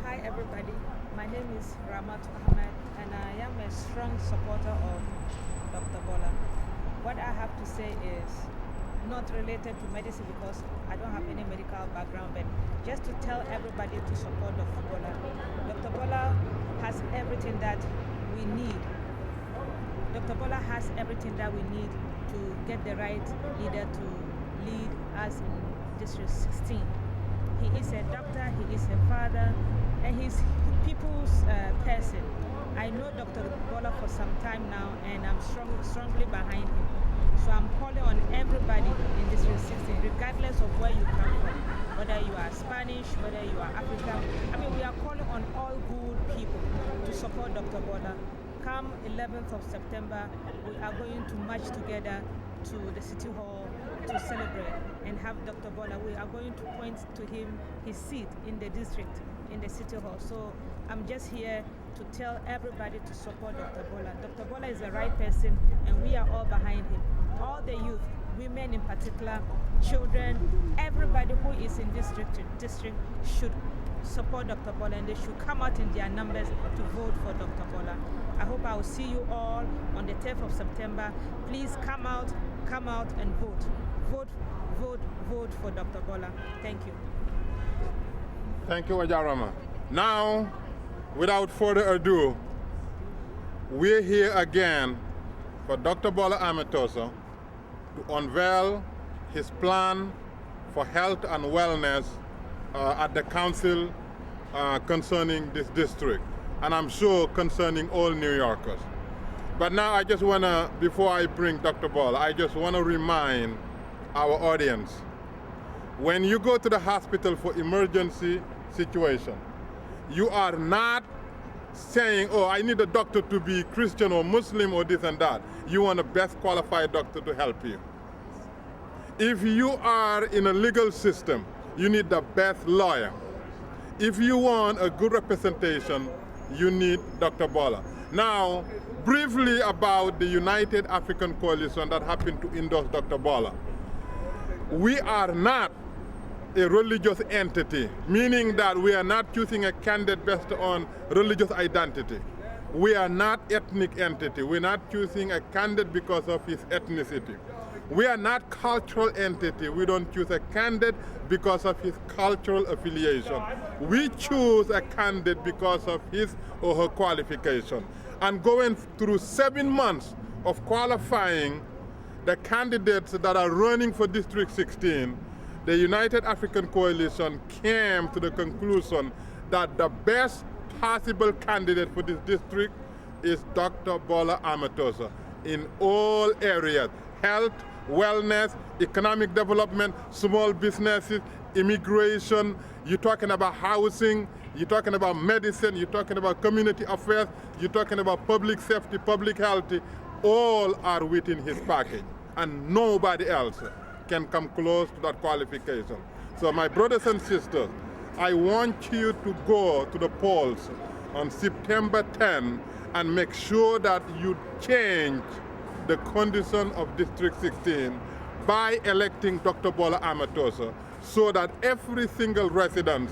Hi everybody, my name is Ramat Ahmed and I am a strong supporter of Dr. Bola. What I have to say is not related to medicine because I don't have any medical background, but just to tell everybody to support Dr. Bola. Dr. Bola has everything that we need. Dr. Bola has everything that we need to get the right leader to lead us in District 16. He is a doctor, he is a father, and he's people's person. I know Dr. Bola for some time now, and I'm strongly behind him. So I'm calling on everybody in District 16, regardless of where you come from, whether you are Spanish, whether you are African. I mean, we are calling on all good people to support Dr. Bola. Come 11th of September, we are going to march together to the City Hall to celebrate and have Dr. Bola. We are going to point to him his seat in the district, in the City Hall. So I'm just here to tell everybody to support Dr. Bola. Dr. Bola is the right person and we are all behind him. All the youth, women in particular, children, everybody who is in district should support Dr. Bola and they should come out in their numbers to vote for Dr. Bola. I hope I will see you all on the 10th of September. Please come out and vote. Vote for Dr. Bola. Thank you. Thank you, Wajarama. Now, without further ado, we're here again for Dr. Bola Amatoso to unveil his plan for health and wellness at the council concerning this district, and I'm sure concerning all New Yorkers. But now I just want to, before I bring Dr. Bola, I just want to remind our audience, when you go to the hospital for emergency situation, you are not saying, oh, I need a doctor to be Christian or Muslim or this and that. You want the best qualified doctor to help you. If you are in a legal system, you need the best lawyer. If you want a good representation, you need Dr. Bola. Now, briefly about the United African Coalition that happened to endorse Dr. Bola. We are not a religious entity, meaning that we are not choosing a candidate based on religious identity. We are not ethnic entity. We're not choosing a candidate because of his ethnicity. We are not cultural entity. We don't choose a candidate because of his cultural affiliation. We choose a candidate because of his or her qualification. And going through 7 months of qualifying the candidates that are running for District 16, the United African Coalition came to the conclusion that the best possible candidate for this district is Dr. Bola Amatoso in all areas: health, wellness, economic development, small businesses, immigration. You're talking about housing, you're talking about medicine, you're talking about community affairs, you're talking about public safety, public health. All are within his package, and nobody else can come close to that qualification. So my brothers and sisters, I want you to go to the polls on September 10 and make sure that you change the condition of District 16 by electing Dr. Bola Amatoso, so that every single resident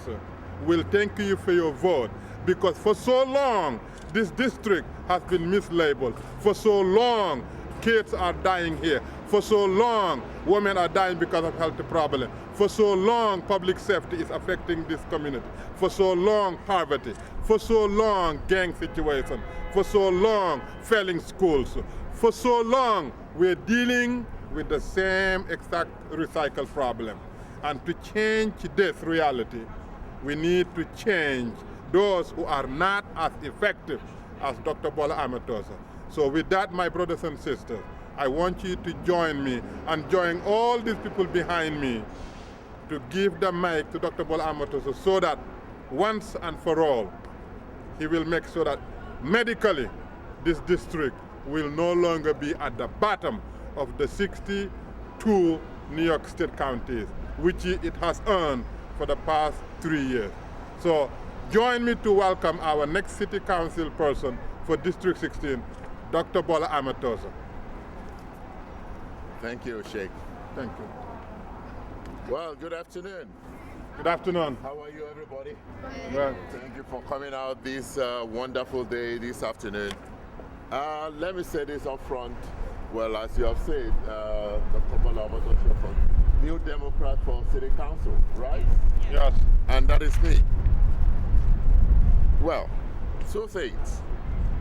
will thank you for your vote. Because for so long, this district has been mislabeled. For so long, kids are dying here. For so long, women are dying because of health problems. For so long, public safety is affecting this community. For so long, poverty. For so long, gang situation. For so long, failing schools. For so long, we're dealing with the same exact recycle problem. And to change this reality, we need to change those who are not as effective as Dr. Bola Amatoso. So with that, my brothers and sisters, I want you to join me and join all these people behind me to give the mic to Dr. Bola Amatoso, so that once and for all, he will make sure that medically this district will no longer be at the bottom of the 62 New York State counties, which it has earned for the past 3 years. So join me to welcome our next city council person for District 16, Dr. Bola Amatoso. Thank you, Sheikh. Thank you. Well, good afternoon. Good afternoon. How are you, everybody? Well, Thank you for coming out this wonderful day this afternoon. Let me say this up front. Well, as you have said, Dr. Bola, New Democrat for City Council, right? yes. And that is me. Well, two things.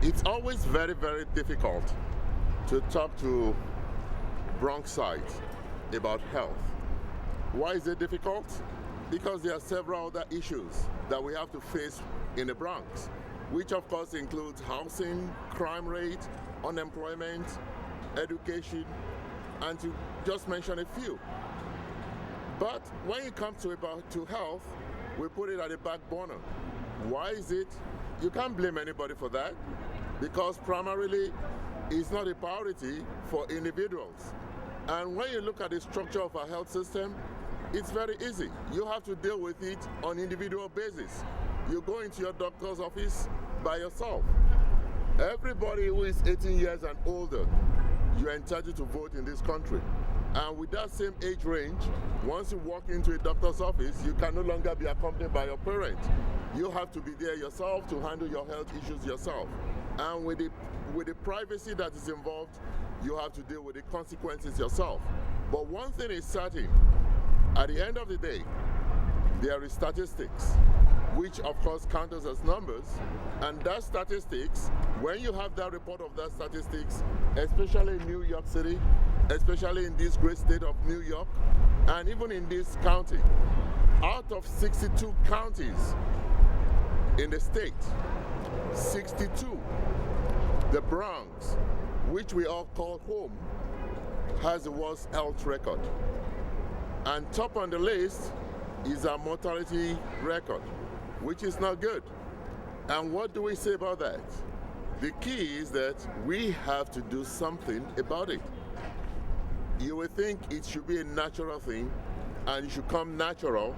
It's always very, very difficult to talk to Bronxites about health. Why is it difficult? Because there are several other issues that we have to face in the Bronx, which of course includes housing, crime rate, unemployment, education, and to just mention a few. But when it comes to health, we put it at the back burner. Why is it? You can't blame anybody for that, because primarily it's not a priority for individuals. And when you look at the structure of our health system, it's very easy. You have to deal with it on individual basis. You go into your doctor's office by yourself. Everybody who is 18 years and older, you're entitled to vote in this country. And with that same age range, once you walk into a doctor's office, you can no longer be accompanied by your parent. You have to be there yourself to handle your health issues yourself. And with the privacy that is involved, you have to deal with the consequences yourself. But one thing is certain, at the end of the day, there is statistics, which of course count as numbers, and that statistics, when you have that report of that statistics, especially in New York City, especially in this great state of New York, and even in this county, out of 62 counties in the state, 62, the Bronx, which we all call home, has the worst health record. And top on the list is our mortality record, which is not good. And what do we say about that? The key is that we have to do something about it. You would think it should be a natural thing, and it should come natural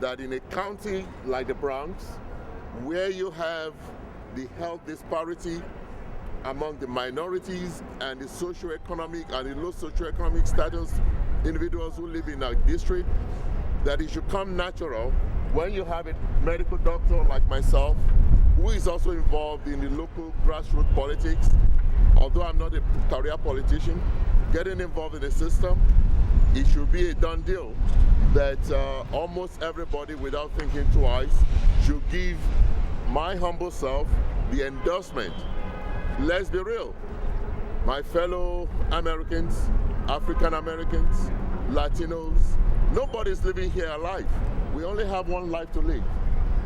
that in a county like the Bronx, where you have the health disparity among the minorities and the socioeconomic and the low socioeconomic status individuals who live in our district, that it should come natural when you have a medical doctor like myself, who is also involved in the local grassroots politics. Although I'm not a career politician, getting involved in the system, it should be a done deal that almost everybody, without thinking twice, should give my humble self the endorsement. Let's be real. My fellow Americans, African Americans, Latinos, nobody's living here alive. We only have one life to live.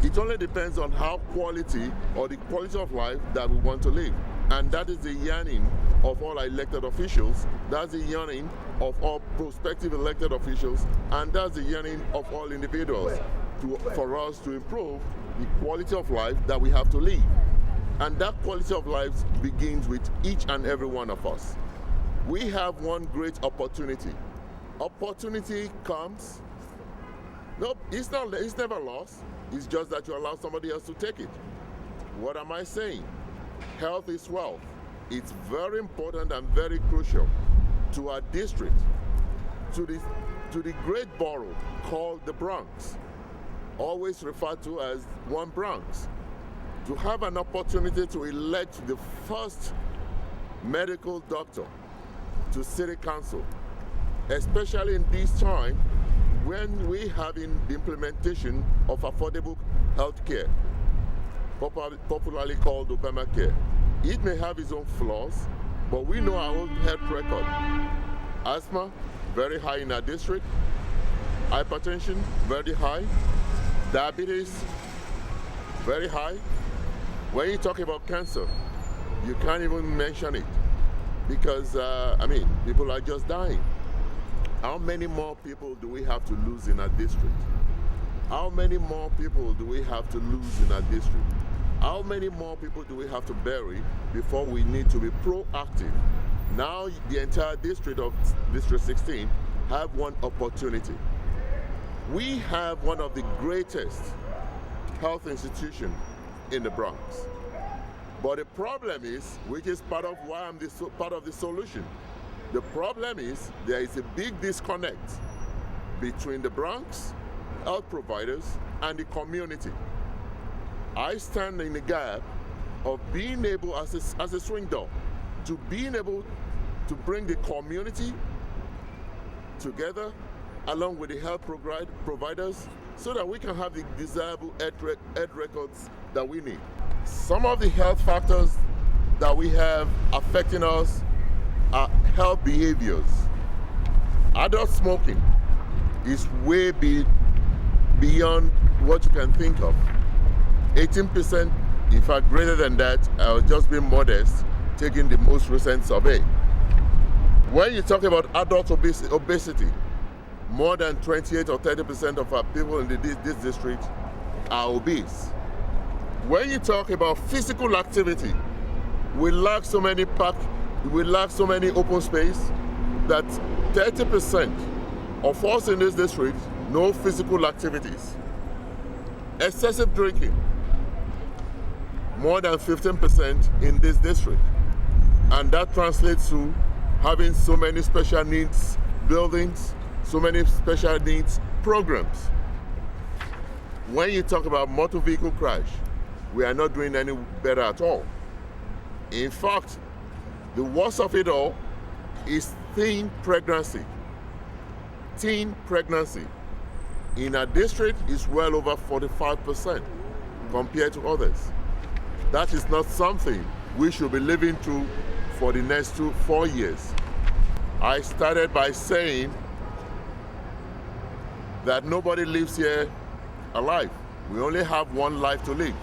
It only depends on how quality or the quality of life that we want to live. And that is the yearning of all our elected officials. That's the yearning of all prospective elected officials. And that's the yearning of all individuals for us to improve the quality of life that we have to live. And that quality of life begins with each and every one of us. We have one great opportunity. Opportunity comes, no, it's never lost. It's just that you allow somebody else to take it. What am I saying? Health is wealth. It's very important and very crucial to our district, to the great borough called the Bronx, always referred to as one Bronx, to have an opportunity to elect the first medical doctor to City Council, especially in this time when we have the implementation of affordable health care, popularly called Obamacare. It may have its own flaws, but we know our own health record. Asthma, very high in our district. Hypertension, very high. Diabetes, very high. When you talk about cancer, you can't even mention it because, people are just dying. How many more people do we have to lose in our district? How many more people do we have to lose in our district? How many more people do we have to bury before we need to be proactive? Now the entire district of District 16 have one opportunity. We have one of the greatest health institutions in the Bronx. But the problem is, which is part of why I'm part of the solution, the problem is there is a big disconnect between the Bronx health providers, and the community. I stand in the gap of being able, as a swing door, to being able to bring the community together along with the health providers so that we can have the desirable health records that we need. Some of the health factors that we have affecting us are health behaviors. Adult smoking is way beyond what you can think of. 18%, in fact greater than that, I was just being modest, taking the most recent survey. When you talk about adult obesity, more than 28 or 30% of our people in this district are obese. When you talk about physical activity, we lack so many parks, we lack so many open space that 30% of us in this district no physical activities. Excessive drinking, more than 15% in this district. And that translates to having so many special needs buildings, so many special needs programs. When you talk about motor vehicle crash, we are not doing any better at all. In fact, the worst of it all is teen pregnancy. Teen pregnancy in our district is well over 45% compared to others. That is not something we should be living through for the next 4 years. I started by saying that nobody lives here alive. We only have one life to live.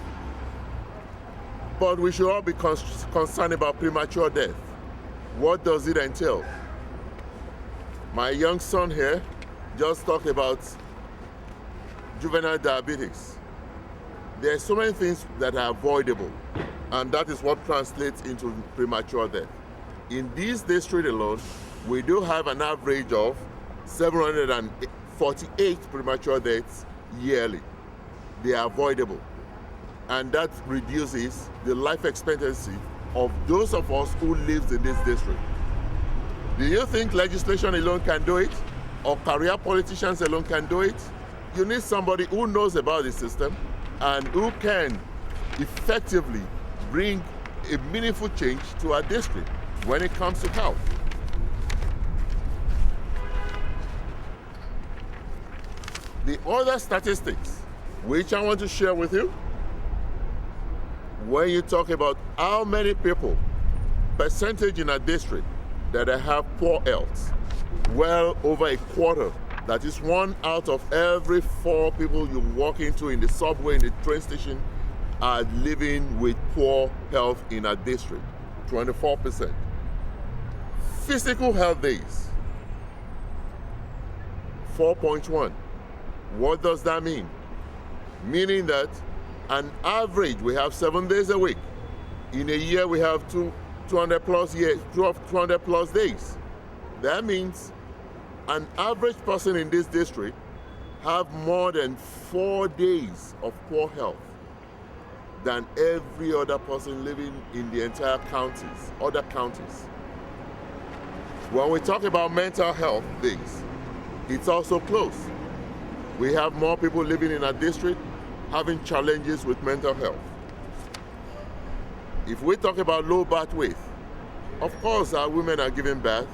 But we should all be concerned about premature death. What does it entail? My young son here just talked about juvenile diabetes. There are so many things that are avoidable, and that is what translates into premature death. In this district alone, we do have an average of 748 premature deaths yearly. They are avoidable, and that reduces the life expectancy of those of us who live in this district. Do you think legislation alone can do it, or career politicians alone can do it? You need somebody who knows about the system and who can effectively bring a meaningful change to our district when it comes to health. The other statistics which I want to share with you, when you talk about how many people, percentage in our district that have poor health, well over a quarter. That is 1 out of every 4 people you walk into in the subway, in the train station, are living with poor health in our district, 24%. Physical health days, 4.1. What does that mean? Meaning that on average we have 7 days a week. In a year we have 200 plus days. That means an average person in this district have more than 4 days of poor health than every other person living in the entire counties, other counties. When we talk about mental health days, it's also close. We have more people living in our district having challenges with mental health. If we talk about low birth weight, of course our women are giving birth.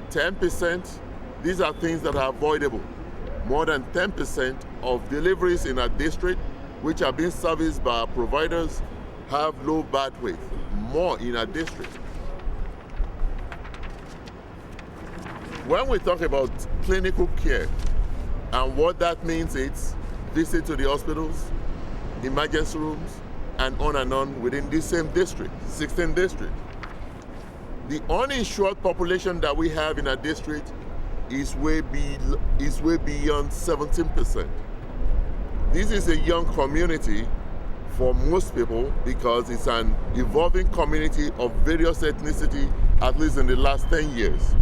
10%, these are things that are avoidable. More than 10% of deliveries in our district, which are being serviced by our providers, have low birth weight, more in our district. When we talk about clinical care, and what that means is visit to the hospitals, emergency rooms, and on within this same district, 16th district. The uninsured population that we have in our district is way beyond 17%. This is a young community for most people because it's an evolving community of various ethnicity, at least in the last 10 years.